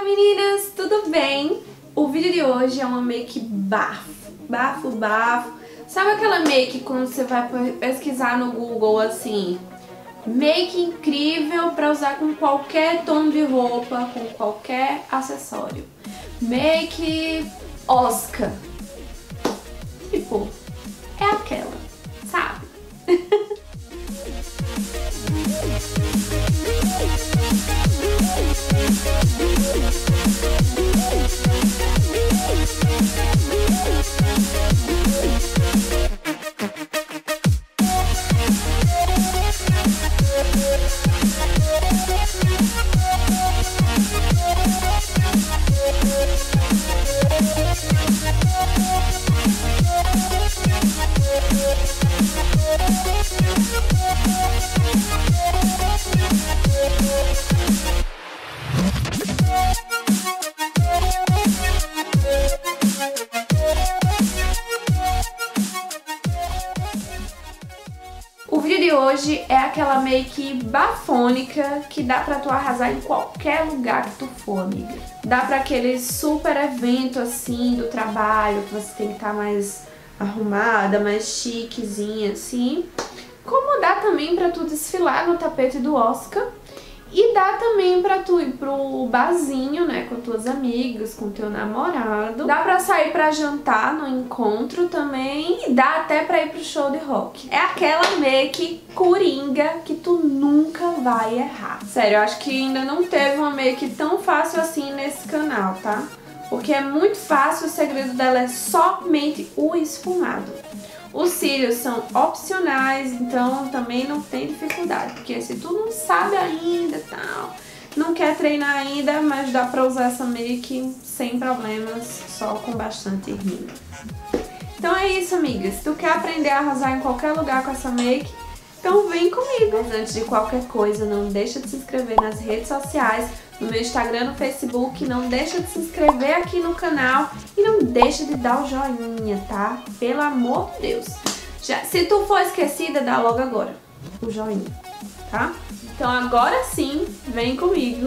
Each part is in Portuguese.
meninas, tudo bem? O vídeo de hoje é uma make bafo. Sabe aquela make quando você vai pesquisar no Google assim, make incrível pra usar com qualquer tom de roupa, com qualquer acessório. Make Oscar. Tipo, é aquela, sabe? O vídeo de hoje é aquela make bafônica que dá pra tu arrasar em qualquer lugar que tu for, amiga. Dá pra aquele super evento assim do trabalho, que você tem que estar mais arrumada, mais chiquezinha assim. Como dá também pra tu desfilar no tapete do Oscar. E dá também pra tu ir pro barzinho, né, com tuas amigas, com teu namorado. Dá pra sair pra jantar no encontro também. E dá até pra ir pro show de rock. É aquela make coringa que tu nunca vai errar. Sério, eu acho que ainda não teve uma make tão fácil assim nesse canal, tá? Porque é muito fácil, o segredo dela é somente o esfumado. Os cílios são opcionais, então também não tem dificuldade, porque se tu não sabe ainda, tal, não quer treinar ainda, mas dá pra usar essa make sem problemas, só com bastante rímel. Então é isso, amigas. Se tu quer aprender a arrasar em qualquer lugar com essa make, então vem comigo. Mas antes de qualquer coisa, não deixa de se inscrever nas redes sociais, no meu Instagram, no Facebook, não deixa de se inscrever aqui no canal e não deixa de dar o joinha, tá? Pelo amor de Deus. Se tu for esquecida, dá logo agora o joinha, tá? Então agora sim, vem comigo.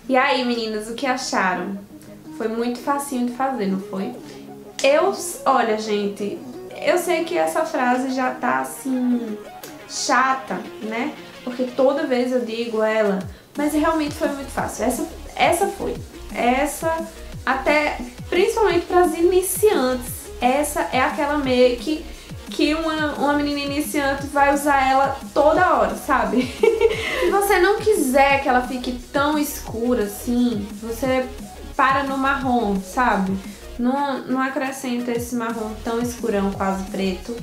E aí, meninas, o que acharam? Foi muito facinho de fazer, não foi? Olha, gente, eu sei que essa frase já tá assim, chata, né? Porque toda vez eu digo ela, mas realmente foi muito fácil. Essa, até principalmente para as iniciantes, essa é aquela make que uma menina iniciante vai usar ela toda hora, sabe? Se você não quiser que ela fique tão escura assim, você para no marrom, sabe? Não acrescenta esse marrom tão escurão, quase preto.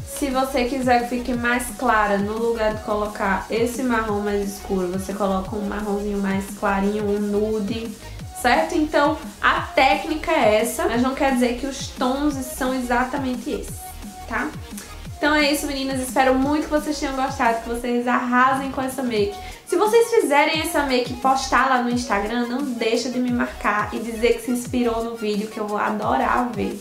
Se você quiser que fique mais clara, no lugar de colocar esse marrom mais escuro, você coloca um marronzinho mais clarinho, um nude, certo? Então a técnica é essa, mas não quer dizer que os tons são exatamente esses, tá? Então é isso, meninas, espero muito que vocês tenham gostado, que vocês arrasem com essa make. Se vocês fizerem essa make e postar lá no Instagram, não deixa de me marcar e dizer que se inspirou no vídeo, que eu vou adorar ver.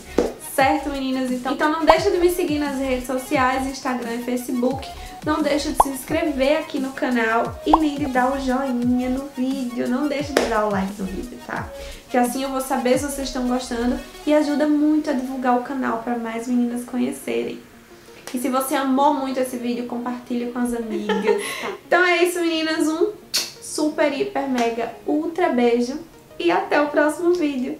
Certo, meninas? Então não deixa de me seguir nas redes sociais, Instagram e Facebook. Não deixa de se inscrever aqui no canal e nem de dar o joinha no vídeo. Não deixa de dar o like no vídeo, tá? Que assim eu vou saber se vocês estão gostando e ajuda muito a divulgar o canal para mais meninas conhecerem. E se você amou muito esse vídeo, compartilha com as amigas. Então é isso, meninas. Um super, hiper, mega, ultra beijo. E até o próximo vídeo.